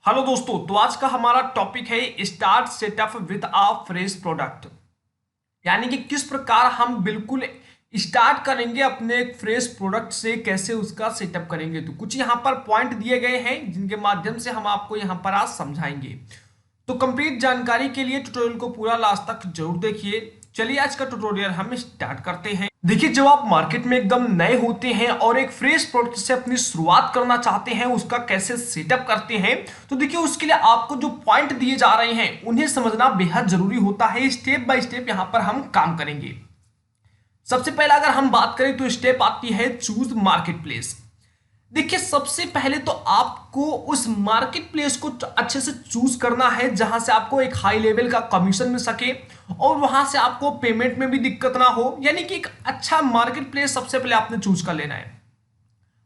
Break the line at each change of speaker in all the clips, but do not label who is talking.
Hello दोस्तों, तो आज का हमारा टॉपिक है start setup with a fresh product. यानी कि किस प्रकार हम बिल्कुल स्टार्ट करेंगे अपने एक फ्रेश प्रोडक्ट से, कैसे उसका सेटअप करेंगे। तो कुछ यहाँ पर पॉइंट दिए गए हैं जिनके माध्यम से हम आपको यहाँ पर आज समझाएंगे। तो कंप्लीट जानकारी के लिए ट्यूटोरियल को पूरा लास्ट तक जरूर देखिए। चलिए आज का ट्यूटोरियल हम स्टार्ट करते हैं। देखिए, जब आप मार्केट में एकदम नए होते हैं और एक फ्रेश प्रोडक्ट से अपनी शुरुआत करना चाहते हैं, उसका कैसे सेटअप करते हैं, तो देखिए उसके लिए आपको जो पॉइंट दिए जा रहे हैं उन्हें समझना बेहद जरूरी होता है। स्टेप बाय स्टेप यहां पर हम काम करेंगे। सबसे पहले अगर हम बात करें तो स्टेप आती है चूज मार्केट प्लेस। देखिए, सबसे पहले तो आपको उस मार्केट प्लेस को अच्छे से चूज करना है जहां से आपको एक हाई लेवल का कमीशन मिल सके और वहां से आपको पेमेंट में भी दिक्कत ना हो। यानी कि एक अच्छा मार्केट प्लेस सबसे पहले आपने चूज कर लेना है।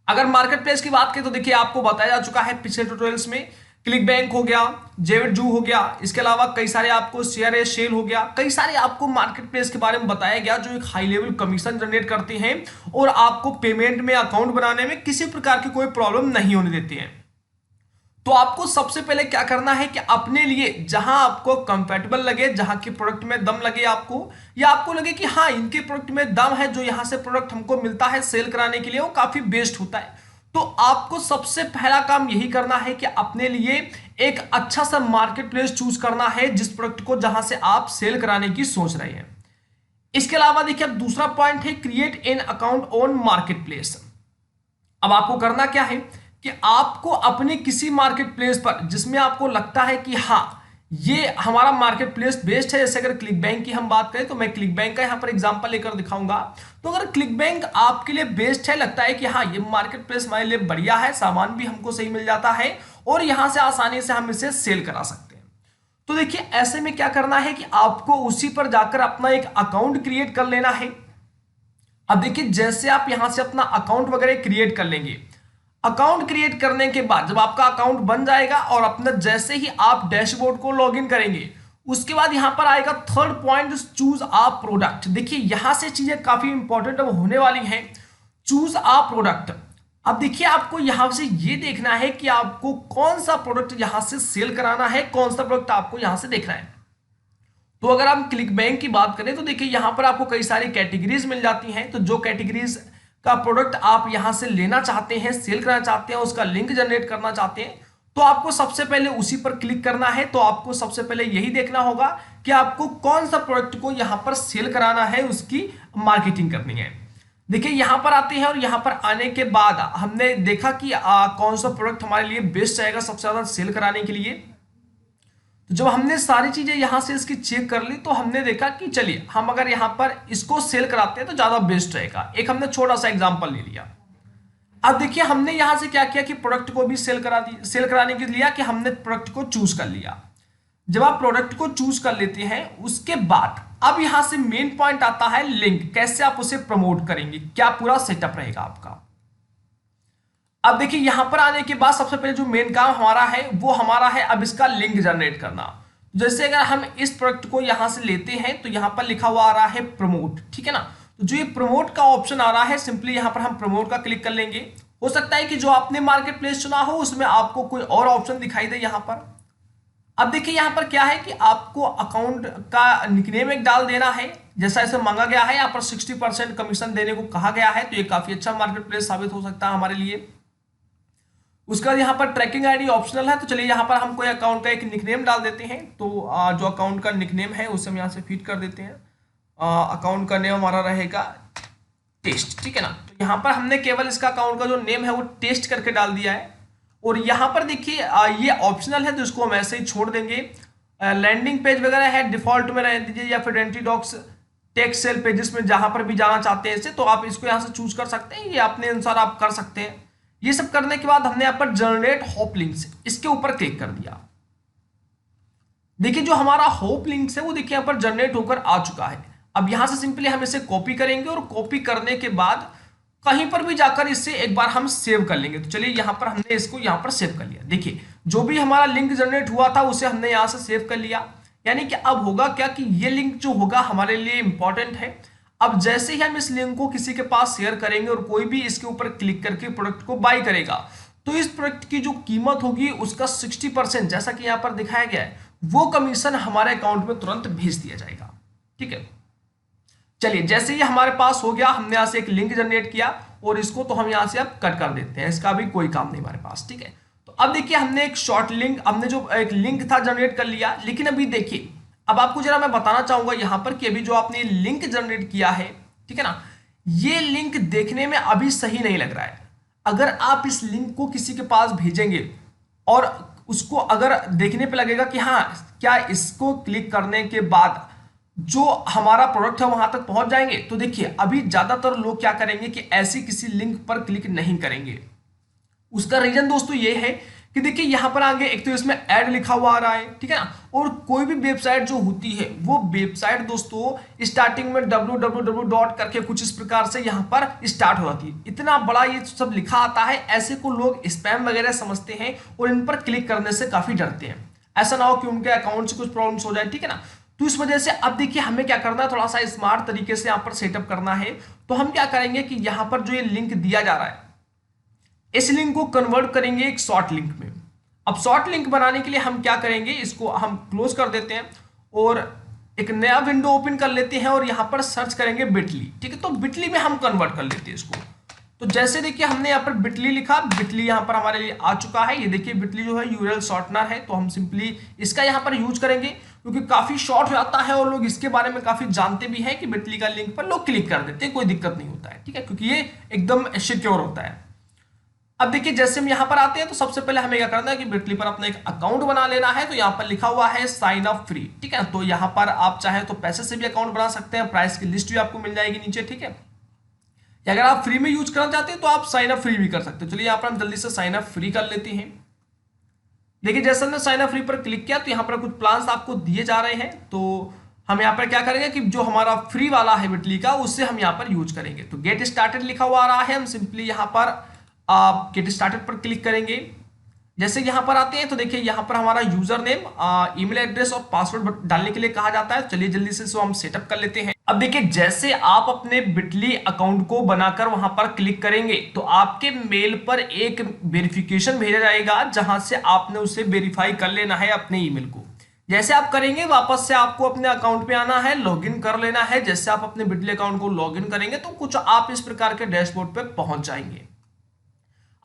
अगर मार्केट प्लेस की बात करें तो देखिए आपको बताया जा चुका है पिछले ट्यूटोरियल्स में। क्लिक बैंक हो गया, जेविडजू हो गया, इसके अलावा कई सारे आपको शेयर ए शेल हो गया, कई सारे आपको मार्केट प्लेस के बारे में बताया गया जो एक हाई लेवल कमीशन जनरेट करते हैं और आपको पेमेंट में अकाउंट बनाने में किसी प्रकार की कोई प्रॉब्लम नहीं होने देती है। तो आपको सबसे पहले क्या करना है कि अपने लिए जहां आपको कंफर्टेबल लगे, जहां के प्रोडक्ट में दम लगे आपको, या आपको लगे कि हाँ इनके प्रोडक्ट में दम है, जो यहां से प्रोडक्ट हमको मिलता है सेल कराने के लिए वो काफी बेस्ट होता है, तो आपको सबसे पहला काम यही करना है कि अपने लिए एक अच्छा सा मार्केट प्लेस चूज करना है जिस प्रोडक्ट को जहां से आप सेल कराने की सोच रहे हैं। इसके अलावा देखिए अब दूसरा पॉइंट है create an account on market place. अब आपको करना क्या है कि आपको अपने किसी मार्केट प्लेस पर जिसमें आपको लगता है कि हाँ ये हमारा मार्केट प्लेस बेस्ट है, जैसे अगर क्लिक बैंक की हम बात करें तो मैं क्लिक बैंक का यहां पर एग्जांपल लेकर दिखाऊंगा। तो अगर क्लिक बैंक आपके लिए बेस्ट है, लगता है कि हाँ ये मार्केट प्लेस हमारे लिए बढ़िया है, सामान भी हमको सही मिल जाता है और यहां से आसानी से हम इसे सेल करा सकते हैं, तो देखिए ऐसे में क्या करना है कि आपको उसी पर जाकर अपना एक अकाउंट क्रिएट कर लेना है। अब देखिए जैसे आप यहां से अपना अकाउंट वगैरह क्रिएट कर लेंगे, अकाउंट क्रिएट करने के बाद जब आपका अकाउंट बन जाएगा और अपना जैसे ही आप डैशबोर्ड को लॉगिन करेंगे, उसके बाद यहां पर आएगा थर्ड पॉइंट चूज आ प्रोडक्ट। देखिए यहां से चीजें काफी इंपॉर्टेंट अब होने वाली हैं। चूज आ प्रोडक्ट। अब देखिए आपको यहां से ये देखना है कि आपको कौन सा प्रोडक्ट यहां से सेल कराना है, कौन सा प्रोडक्ट आपको यहां से देखना है। तो अगर हम क्लिक बैंक की बात करें तो देखिए यहां पर आपको कई सारी कैटेगरीज मिल जाती हैं। तो जो कैटेगरीज का प्रोडक्ट आप यहां से लेना चाहते हैं, सेल करना चाहते हैं, उसका लिंक जनरेट करना चाहते हैं, तो आपको सबसे पहले उसी पर क्लिक करना है। तो आपको सबसे पहले यही देखना होगा कि आपको कौन सा प्रोडक्ट को यहां पर सेल कराना है, उसकी मार्केटिंग करनी है। देखिए यहां पर आते हैं और यहां पर आने के बाद हमने देखा कि कौन सा प्रोडक्ट हमारे लिए बेस्ट रहेगा सबसे ज्यादा सेल कराने के लिए। तो जब हमने सारी चीजें यहां से इसकी चेक कर ली तो हमने देखा कि चलिए हम अगर यहां पर इसको सेल कराते हैं तो ज्यादा बेस्ट रहेगा। एक हमने छोटा सा एग्जांपल ले लिया। अब देखिए हमने यहां से क्या किया कि प्रोडक्ट को भी सेल कराने के लिए लिया कि हमने प्रोडक्ट को चूज कर लिया। जब आप प्रोडक्ट को चूज कर लेते हैं उसके बाद अब यहां से मेन पॉइंट आता है लिंक, कैसे आप उसे प्रमोट करेंगे, क्या पूरा सेटअप रहेगा आपका। अब देखिए यहां पर आने के बाद सबसे पहले जो मेन काम हमारा है वो हमारा है अब इसका लिंक जनरेट करना। जैसे अगर हम इस प्रोडक्ट को यहां से लेते हैं तो यहां पर लिखा हुआ आ रहा है प्रमोट, ठीक है ना। तो जो ये प्रमोट का ऑप्शन आ रहा है, सिंपली यहां पर हम प्रमोट का क्लिक कर लेंगे। हो सकता है कि जो आपने मार्केट प्लेस चुना हो उसमें आपको कोई और ऑप्शन दिखाई दे यहां पर। अब देखिए यहां पर क्या है कि आपको अकाउंट का निकनेम एक डाल देना है, जैसा इसे मांगा गया है। यहाँ पर 60% कमीशन देने को कहा गया है, तो ये काफी अच्छा मार्केट प्लेस साबित हो सकता है हमारे लिए। उसके बाद यहाँ पर ट्रैकिंग आईडी ऑप्शनल है, तो चलिए यहाँ पर हम कोई अकाउंट का एक निकनेम डाल देते हैं। तो जो अकाउंट का निकनेम है उसे हम यहाँ से फीड कर देते हैं। अकाउंट का नेम हमारा रहेगा टेस्ट, ठीक है ना। तो यहाँ पर हमने केवल इसका अकाउंट का जो नेम है वो टेस्ट करके डाल दिया है। और यहाँ पर देखिए ये ऑप्शनल है तो इसको हम ऐसे ही छोड़ देंगे। लैंडिंग पेज वगैरह है डिफॉल्ट में रहने दीजिए, या फिर entry docs text cell pages में जहां पर भी जाना चाहते हैं इसे, तो आप इसको यहाँ से चूज कर सकते हैं, ये अपने अनुसार आप कर सकते हैं। ये सब करने के बाद हमने यहाँ पर जनरेट होप लिंक्स, इसके ऊपर क्लिक कर दिया। देखिए जो हमारा होप लिंक्स है वो देखिए यहाँ पर जनरेट होकर आ चुका है। अब यहां से सिंपली हम इसे कॉपी करेंगे और कॉपी करने के बाद कहीं पर भी जाकर इसे एक बार हम सेव कर लेंगे। तो चलिए यहां पर हमने इसको यहां पर सेव कर लिया। देखिए जो भी हमारा लिंक जनरेट हुआ था उसे हमने यहां से सेव कर लिया। यानी कि अब होगा क्या कि ये लिंक जो होगा हमारे लिए इंपॉर्टेंट है। अब जैसे ही हम इस लिंक को किसी के पास शेयर करेंगे और कोई भी इसके ऊपर क्लिक करके प्रोडक्ट को बाय करेगा, तो इस प्रोडक्ट की जो कीमत होगी उसका 60% जैसा कि यहां पर दिखाया गया है वो कमीशन हमारे अकाउंट में तुरंत भेज दिया जाएगा। ठीक है, चलिए जैसे ये हमारे पास हो गया, हमने यहां से एक लिंक जनरेट किया और इसको तो हम यहां से अब कट कर देते हैं, इसका भी कोई काम नहीं हमारे पास। ठीक है, तो अब देखिए हमने एक शॉर्ट लिंक, हमने जो एक लिंक था जनरेट कर लिया, लेकिन अभी देखिए अब आपको जरा मैं बताना चाहूंगा यहां पर कि अभी जो आपने लिंक जनरेट किया है, ठीक है ना, ये लिंक देखने में अभी सही नहीं लग रहा है। अगर आप इस लिंक को किसी के पास भेजेंगे और उसको अगर देखने पे लगेगा कि हाँ क्या इसको क्लिक करने के बाद जो हमारा प्रोडक्ट है वहां तक पहुंच जाएंगे, तो देखिए अभी ज्यादातर लोग क्या करेंगे कि ऐसी किसी लिंक पर क्लिक नहीं करेंगे। उसका रीजन दोस्तों ये है कि देखिए यहां पर आगे एक तो इसमें ऐड लिखा हुआ आ रहा है, ठीक है ना, और कोई भी वेबसाइट जो होती है वो वेबसाइट दोस्तों स्टार्टिंग में www डॉट करके कुछ इस प्रकार से यहां पर स्टार्ट हो जाती है। इतना बड़ा ये सब लिखा आता है, ऐसे को लोग स्पैम वगैरह समझते हैं और इन पर क्लिक करने से काफी डरते हैं, ऐसा ना हो कि उनके अकाउंट से कुछ प्रॉब्लम्स हो जाए। ठीक है ना, तो इस वजह से अब देखिए हमें क्या करना है, थोड़ा सा स्मार्ट तरीके से यहाँ पर सेटअप करना है। तो हम क्या करेंगे कि यहाँ पर जो ये लिंक दिया जा रहा है इस लिंक को कन्वर्ट करेंगे एक शॉर्ट लिंक में। अब शॉर्ट लिंक बनाने के लिए हम क्या करेंगे, इसको हम क्लोज कर देते हैं और एक नया विंडो ओपन कर लेते हैं और यहाँ पर सर्च करेंगे बिटली। ठीक है, तो बिटली में हम कन्वर्ट कर लेते हैं इसको। तो जैसे देखिए हमने यहाँ पर बिटली लिखा, बिटली यहाँ पर हमारे लिए आ चुका है। ये देखिए बिटली जो है यूआरएल शॉर्टनर है, तो हम सिंपली इसका यहाँ पर यूज करेंगे क्योंकि काफी शॉर्ट हो जाता है और लोग इसके बारे में काफी जानते भी हैं कि बिटली का लिंक पर लोग क्लिक कर देते हैं, कोई दिक्कत नहीं होता है। ठीक है, क्योंकि ये एकदम सिक्योर होता है। अब देखिए जैसे हम यहाँ पर आते हैं तो सबसे पहले हमें क्या करना है कि बिटली पर अपना एक अकाउंट बना लेना है। तो यहाँ पर लिखा हुआ है साइन अप फ्री। ठीक है, तो यहाँ पर आप चाहे तो पैसे से भी अकाउंट बना सकते हैं, प्राइस की लिस्ट भी आपको मिल जाएगी नीचे। ठीक है, या अगर आप फ्री में यूज करना चाहते हैं तो आप साइन अप फ्री भी कर सकते हो। चलिए यहाँ पर हम जल्दी से साइन अप फ्री कर लेते हैं। देखिए जैसे हमने साइन अप फ्री पर क्लिक किया तो यहाँ पर कुछ प्लान्स आपको दिए जा रहे हैं, तो हम यहाँ पर क्या करेंगे कि जो हमारा फ्री वाला है बिटली का उससे हम यहाँ पर यूज करेंगे। तो गेट स्टार्टेड लिखा हुआ आ रहा है, हम सिंपली यहाँ पर आप गेट स्टार्टेड पर क्लिक करेंगे। जैसे यहां पर आते हैं तो देखिए यहां पर हमारा यूजर नेम, ईमेल एड्रेस और पासवर्ड डालने के लिए कहा जाता है। चलिए जल्दी से इसको हम सेटअप कर लेते हैं। अब देखिए जैसे आप अपने बिटली अकाउंट को बनाकर वहां पर क्लिक करेंगे तो आपके मेल पर एक वेरिफिकेशन भेजा जाएगा जहां से आपने उसे वेरीफाई कर लेना है अपने ईमेल को। जैसे आप करेंगे वापस से आपको अपने अकाउंट पे आना है, लॉगिन कर लेना है। जैसे आप अपने बिटली अकाउंट को लॉगिन करेंगे तो कुछ आप इस प्रकार के डैशबोर्ड पे पहुंच जाएंगे।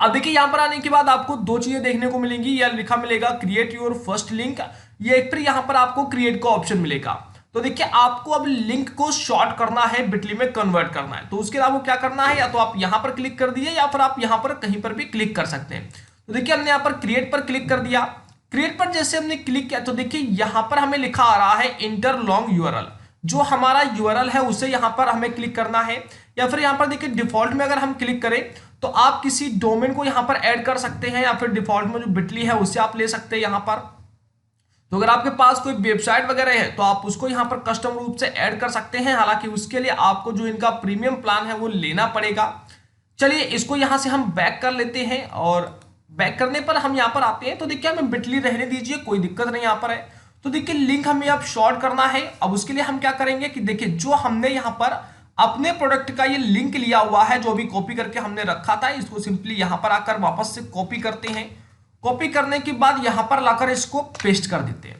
अब देखिए यहां पर आने के बाद आपको दो चीजें देखने को मिलेंगी, या लिखा मिलेगा क्रिएट योर फर्स्ट लिंक, ये एक फिर यहां पर आपको क्रिएट का ऑप्शन मिलेगा। तो देखिए आपको अब लिंक को शॉर्ट करना है, बिटली में कन्वर्ट करना है। तो उसके लिए आपको क्या करना है, या तो आप यहां पर क्लिक कर दिए या फिर आप यहां पर कहीं पर भी क्लिक कर सकते हैं। तो देखिए हमने यहाँ पर क्रिएट पर क्लिक कर दिया। क्रिएट पर जैसे हमने क्लिक किया तो देखिए यहां पर हमें लिखा आ रहा है इंटर लॉन्ग यूआरएल। जो हमारा यूआरएल है उसे यहां पर हमें क्लिक करना है, या फिर यहां पर देखिए डिफॉल्ट में अगर हम क्लिक करें तो आप किसी डोमेन को यहां पर ऐड कर सकते हैं, या फिर डिफॉल्ट में जो बिटली है उसे आप ले सकते हैं यहां पर। तो अगर आपके पास कोई वेबसाइट वगैरह है तो आप उसको यहां पर कस्टम रूप से ऐड कर सकते हैं, हालांकि उसके लिए आपको जो इनका प्रीमियम प्लान है वो लेना पड़ेगा। चलिए इसको यहां से हम बैक कर लेते हैं और बैक करने पर हम यहां पर आते हैं तो देखिए हमें बिटली रहने दीजिए, कोई दिक्कत नहीं यहां पर है। तो देखिए लिंक हमें अब शॉर्ट करना है। अब उसके लिए हम क्या करेंगे कि देखिए जो हमने यहां पर अपने प्रोडक्ट का ये लिंक लिया हुआ है, जो भी कॉपी करके हमने रखा था, इसको सिंपली यहां पर आकर वापस से कॉपी करते हैं। कॉपी करने के बाद यहां पर लाकर इसको पेस्ट कर देते हैं।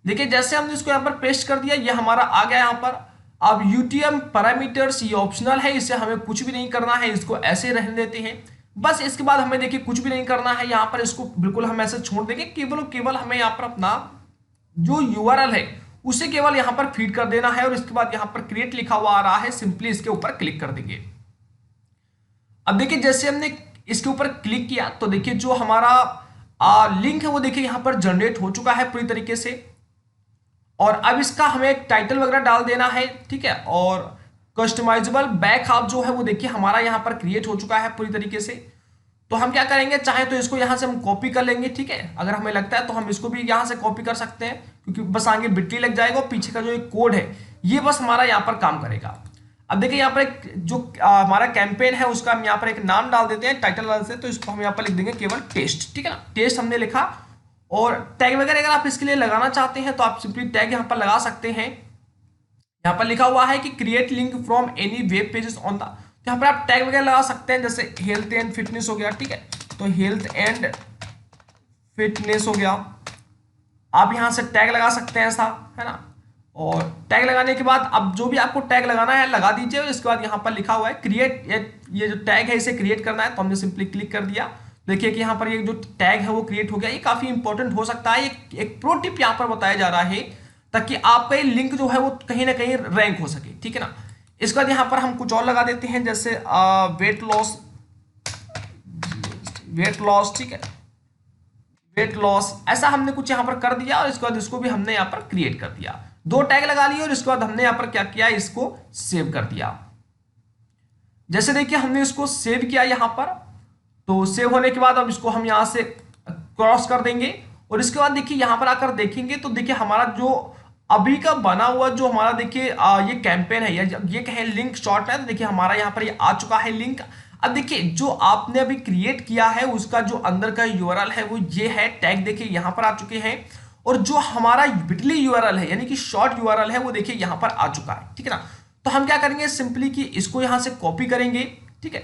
देखिए जैसे हमने इसको यहां पर पेस्ट कर दिया, ये हमारा आ गया यहां पर। अब यूटीएम पैरामीटर्स ये ऑप्शनल है, इसे हमें कुछ भी नहीं करना है, इसको ऐसे रहने देते हैं बस। इसके बाद हमें देखिए कुछ भी नहीं करना है यहां पर, इसको बिल्कुल हम ऐसे छोड़ देंगे। केवल हमें यहां पर अपना जो यूआरएल है उसे केवल यहां पर फीड कर देना है और इसके बाद यहां पर क्रिएट लिखा हुआ आ रहा है, सिंपली इसके ऊपर क्लिक कर देंगे। अब देखिए जैसे हमने इसके ऊपर क्लिक किया तो देखिए जो हमारा लिंक है वो देखिए यहां पर जनरेट हो चुका है पूरी तरीके से। और अब इसका हमें एक टाइटल वगैरह डाल देना है, ठीक है। और कस्टमाइजेबल बैक हाफ जो है वो देखिए हमारा यहां पर क्रिएट हो चुका है पूरी तरीके से। तो हम क्या करेंगे, चाहे तो इसको यहां से हम कॉपी कर लेंगे, ठीक है। अगर हमें लगता है तो हम इसको भी यहां से कॉपी कर सकते हैं, क्योंकि बस आगे बिटली लग जाएगा और पीछे का जो एक कोड है ये बस हमारा यहाँ पर काम करेगा। अब देखिए यहाँ पर एक जो हमारा कैंपेन है उसका हम यहाँ पर एक नाम डाल देते हैं टाइटल वाले से। तो इसको हम यहाँ पर लिख देंगे केवल टेस्ट, ठीक है ना। टेस्ट हमने लिखा। और टैग वगैरह अगर आप इसके लिए लगाना चाहते हैं तो आप सिंपली टैग यहाँ पर लगा सकते हैं। यहाँ पर लिखा हुआ है कि create link from any web pages on the, यहाँ पर आप टैग वगैरह लगा सकते हैं, जैसे हेल्थ एंड फिटनेस हो गया, ठीक है। तो हेल्थ एंड फिटनेस हो गया। आप यहाँ से टैग लगा सकते हैं ऐसा, है ना। और टैग लगाने के बाद अब जो भी आपको टैग लगाना है लगा दीजिए। और इसके बाद यहाँ पर लिखा हुआ है क्रिएट, ये जो टैग है इसे क्रिएट करना है, तो हमने सिंपली क्लिक कर दिया। देखिए कि यहाँ पर ये जो टैग है वो क्रिएट हो गया। ये काफी इंपॉर्टेंट हो सकता है, एक प्रो टिप यहाँ पर बताया जा रहा है ताकि आपका ये लिंक जो है वो कहीं ना कहीं रैंक हो सके, ठीक है ना। इसके बाद यहाँ पर हम कुछ और लगा देते हैं, जैसे वेट लॉस, ठीक है, वेट लॉस, ऐसा हमने कुछ यहाँ पर कर दिया। और इसके बाद इसको भी हमने यहाँ पर क्रिएट कर दिया, 2 टैग लगा लिए। और इसके बाद हमने यहाँ पर क्या किया, इसको सेव कर दिया। जैसे देखिए हमने इसको सेव किया यहाँ पर, तो सेव होने के बाद अब इसको हम यहाँ से क्रॉस कर देंगे। और इसके बाद देखिए यहाँ पर आकर देखेंगे तो देखिए हमारा जो अभी का बना हुआ जो हमारा देखिए ये कैंपेन है, या ये कहें लिंक शॉर्ट है, तो देखिए हमारा यहाँ पर ये आ चुका है लिंक। अब देखिए जो आपने अभी क्रिएट किया है उसका जो अंदर का यूआरएल है वो ये है, टैग देखिए यहाँ पर आ चुके हैं। और जो हमारा बिटली यूआरएल है यानी कि शॉर्ट यूआरएल है वो देखिए यहाँ पर आ चुका है, ठीक है ना। तो हम क्या करेंगे, सिंपली कि इसको यहाँ से कॉपी करेंगे, ठीक है।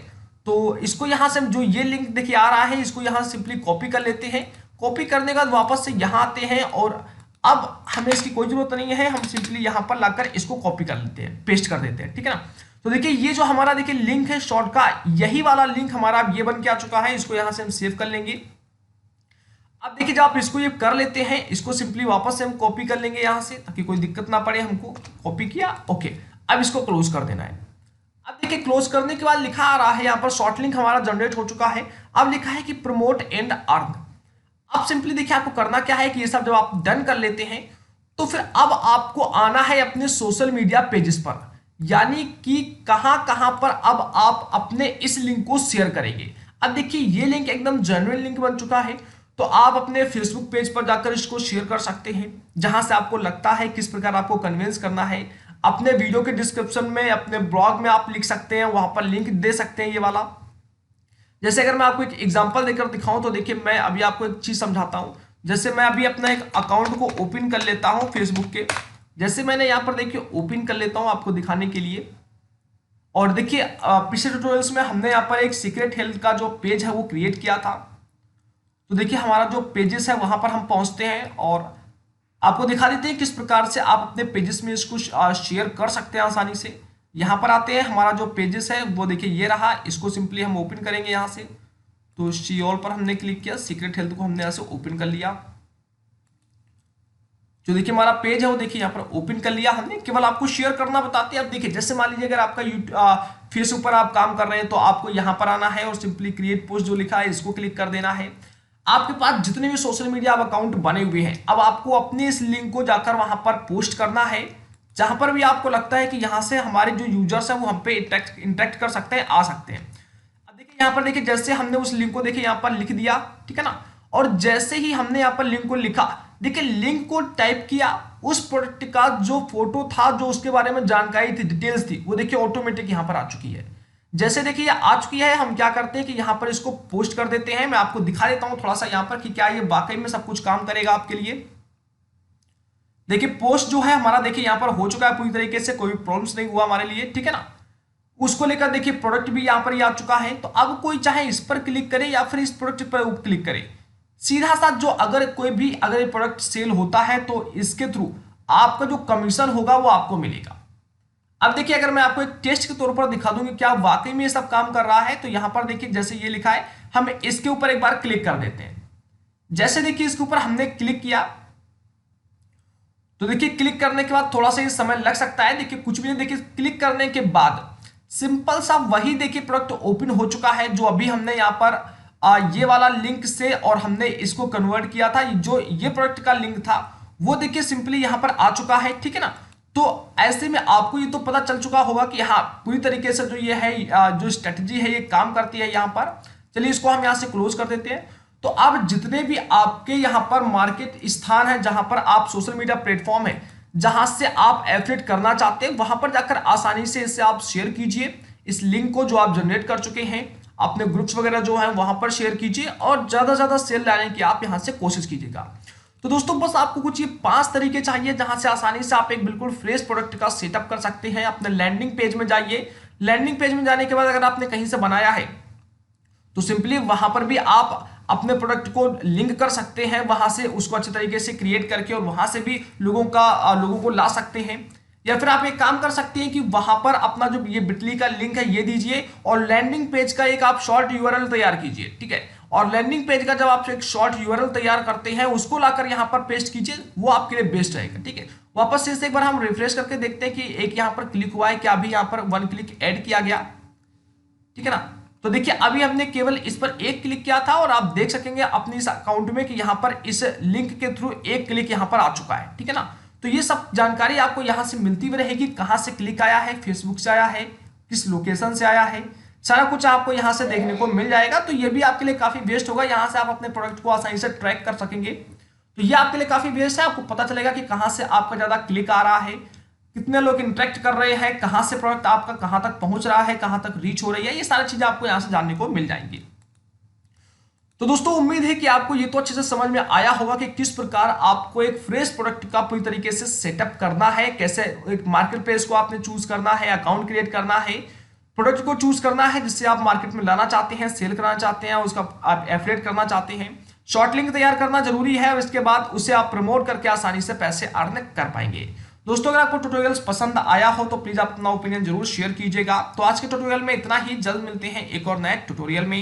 तो इसको यहाँ से जो ये लिंक देखिए आ रहा है इसको यहाँ सिंपली कॉपी कर लेते हैं। कॉपी करने के बाद वापस से यहाँ आते हैं और अब हमें इसकी कोई जरूरत नहीं है, हम सिंपली यहाँ पर लाकर इसको कॉपी कर लेते हैं, पेस्ट कर देते हैं, ठीक है ना। तो देखिए ये जो हमारा देखिए लिंक है शॉर्ट का, यही वाला लिंक हमारा अब ये बन के आ चुका है। इसको यहाँ से हम सेव कर लेंगे। अब देखिए जब आप इसको ये कर लेते हैं, इसको सिंपली वापस से हम कॉपी कर लेंगे यहाँ से ताकि कोई दिक्कत ना पड़े हमको। कॉपी किया, ओके। अब इसको क्लोज कर देना है। अब देखिए क्लोज करने के बाद लिखा आ रहा है यहाँ पर शॉर्ट लिंक हमारा जनरेट हो चुका है। अब लिखा है कि प्रमोट एंड अर्न। अब सिंपली देखिए आपको करना क्या है कि ये सब जब आप डन कर लेते हैं तो फिर अब आपको आना है अपने सोशल मीडिया पेजेस पर, यानी कि कहां कहां पर अब आप अपने इस लिंक को शेयर करेंगे। अब देखिए ये लिंक एकदम जेन्युइन लिंक बन चुका है, तो आप अपने फेसबुक पेज पर जाकर इसको शेयर कर सकते हैं जहां से आपको लगता है किस प्रकार आपको कन्विंस करना है। अपने वीडियो के डिस्क्रिप्शन में, अपने ब्लॉग में आप लिख सकते हैं, वहां पर लिंक दे सकते हैं ये वाला। जैसे अगर मैं आपको एक एग्जांपल देकर दिखाऊं तो देखिए मैं अभी आपको एक चीज समझाता हूं। जैसे मैं अभी अपना एक अकाउंट को ओपन कर लेता हूं फेसबुक के, जैसे मैंने यहाँ पर देखिए ओपन कर लेता हूं आपको दिखाने के लिए। और देखिए पिछले ट्यूटोरियल्स में हमने यहाँ पर एक सीक्रेट हेल्थ का जो पेज है वो क्रिएट किया था। तो देखिए हमारा जो पेजेस है वहां पर हम पहुंचते हैं और आपको दिखा देते हैं किस प्रकार से आप अपने पेजेस में इसको शेयर कर सकते हैं आसानी से। यहाँ पर आते हैं, हमारा जो पेजेस है वो देखिए ये रहा, इसको सिंपली हम ओपन करेंगे यहाँ से। तो सी ऑल पर हमने क्लिक किया, सीक्रेट हेल्थ को हमने यहाँ से ओपन कर लिया। जो देखिए हमारा पेज है वो देखिए यहाँ पर ओपन कर लिया हमने। केवल आपको शेयर करना बताते हैं। अब देखिए जैसे मान लीजिए अगर आपका फेसबुक पर आप काम कर रहे हैं तो आपको यहाँ पर आना है और सिंपली क्रिएट पोस्ट जो लिखा है इसको क्लिक कर देना है। आपके पास जितने भी सोशल मीडिया अकाउंट बने हुए हैं, अब आपको अपने इस लिंक को जाकर वहां पर पोस्ट करना है। जहां पर भी आपको लगता है कि यहां से हमारे जो यूजर्स हैं वो हम पे इंटरेक्ट कर सकते हैं, आ सकते हैं। अब देखिए यहाँ पर देखिए जैसे हमने उस लिंक को देखिए यहाँ पर लिख दिया, ठीक है ना। और जैसे ही हमने यहाँ पर लिंक को लिखा, देखिए लिंक को टाइप किया, उस प्रोडक्ट का जो फोटो था, जो उसके बारे में जानकारी थी, डिटेल्स थी, वो देखिए ऑटोमेटिक यहाँ पर आ चुकी है। जैसे देखिए आ चुकी है, हम क्या करते हैं कि यहाँ पर इसको पोस्ट कर देते हैं। मैं आपको दिखा देता हूँ थोड़ा सा यहाँ पर कि क्या ये वाकई में सब कुछ काम करेगा आपके लिए। देखिए पोस्ट जो है हमारा देखिए यहाँ पर हो चुका है पूरी तरीके से, कोई प्रॉब्लम्स नहीं हुआ हमारे लिए, ठीक है ना। उसको लेकर देखिए प्रोडक्ट भी यहाँ पर आ चुका है। तो अब कोई चाहे इस पर क्लिक करे या फिर इस प्रोडक्ट पर क्लिक करे, सीधा सा जो अगर कोई भी अगर ये प्रोडक्ट सेल होता है तो इसके थ्रू आपका जो कमीशन होगा वो आपको मिलेगा। अब देखिए अगर मैं आपको एक टेस्ट के तौर पर दिखा दूं कि क्या वाकई में ये सब काम कर रहा है, तो यहां पर देखिए जैसे ये लिखा है, हम इसके ऊपर एक बार क्लिक कर देते हैं। जैसे देखिए इसके ऊपर हमने क्लिक किया तो देखिए क्लिक करने के बाद थोड़ा सा ये समय लग सकता है। देखिए कुछ भी नहीं, देखिए क्लिक करने के बाद सिंपल सा वही देखिए प्रोडक्ट ओपन हो चुका है जो अभी हमने यहाँ पर ये वाला लिंक से और हमने इसको कन्वर्ट किया था। जो ये प्रोडक्ट का लिंक था वो देखिए सिंपली यहाँ पर आ चुका है, ठीक है ना। तो ऐसे में आपको ये तो पता चल चुका होगा कि हाँ पूरी तरीके से जो ये है जो स्ट्रेटजी है ये काम करती है यहाँ पर। चलिए इसको हम यहाँ से क्लोज कर देते हैं। तो अब जितने भी आपके यहाँ पर मार्केट स्थान है, जहां पर आप सोशल मीडिया प्लेटफॉर्म है जहां से आप एफिलिएट करना चाहते हैं, वहां पर जाकर आसानी से इसे आप शेयर कीजिए। इस लिंक को जो आप जनरेट कर चुके हैं अपने ग्रुप्स वगैरह जो है वहां पर शेयर कीजिए और ज्यादा से ज्यादा सेल लाने की आप यहां से कोशिश कीजिएगा। तो दोस्तों बस आपको कुछ ये 5 तरीके चाहिए जहां से आसानी से आप एक बिल्कुल फ्रेश प्रोडक्ट का सेटअप कर सकते हैं। अपने लैंडिंग पेज में जाइए। लैंडिंग पेज में जाने के बाद अगर आपने कहीं से बनाया है तो सिंपली वहां पर भी आप अपने प्रोडक्ट को लिंक कर सकते हैं, वहां से उसको अच्छे तरीके से क्रिएट करके और वहां से भी लोगों को ला सकते हैं। या फिर आप एक काम कर सकते हैं कि वहां पर अपना जो ये बिटली का लिंक है ये दीजिए और लैंडिंग पेज का एक आप शॉर्ट यूआरएल तैयार कीजिए, ठीक है। और लैंडिंग पेज का जब आप एक शॉर्ट यूआरएल तैयार करते हैं उसको लाकर यहाँ पर पेस्ट कीजिए, वो आपके लिए बेस्ट रहेगा, ठीक है। वापस से इसे एक बार हम रिफ्रेश करके देखते हैं कि एक यहाँ पर क्लिक हुआ है क्या, अभी यहाँ पर 1 क्लिक ऐड किया गया, ठीक है ना। तो देखिए अभी हमने केवल इस पर एक क्लिक किया था और आप देख सकेंगे अपने इस अकाउंट में कि यहाँ पर इस लिंक के थ्रू एक क्लिक यहाँ पर आ चुका है, ठीक है ना। तो ये सब जानकारी आपको यहाँ से मिलती हुई रहेगी, कहाँ से क्लिक आया है, फेसबुक से आया है, किस लोकेशन से आया है, सारा कुछ आपको यहाँ से देखने को मिल जाएगा। तो ये भी आपके लिए काफी बेस्ट होगा, यहाँ से आप अपने प्रोडक्ट को आसानी से ट्रैक कर सकेंगे। तो ये आपके लिए काफी बेस्ट है, आपको पता चलेगा कि कहाँ से आपका ज्यादा क्लिक आ रहा है, कितने लोग इंटरेक्ट कर रहे हैं, कहां से प्रोडक्ट आपका कहां तक पहुंच रहा है, कहां तक रीच हो रही है, ये सारी चीजें आपको यहां से जानने को मिल जाएंगी। तो दोस्तों उम्मीद है कि आपको ये तो अच्छे से समझ में आया होगा कि किस प्रकार आपको एक फ्रेश प्रोडक्ट का पूरी तरीके से सेटअप करना है, कैसे एक मार्केट प्लेस को आपने चूज करना है, अकाउंट क्रिएट करना है, प्रोडक्ट को चूज करना है जिससे आप मार्केट में लाना चाहते हैं, सेल कराना चाहते हैं, उसका आप एफिलिएट करना चाहते हैं, शॉर्ट लिंक तैयार करना जरूरी है और इसके बाद उसे आप प्रमोट करके आसानी से पैसे अर्न कर पाएंगे। दोस्तों अगर आपको ट्यूटोरियल्स पसंद आया हो तो प्लीज आप अपना ओपिनियन जरूर शेयर कीजिएगा। तो आज के ट्यूटोरियल में इतना ही, जल्द मिलते हैं एक और नए ट्यूटोरियल में।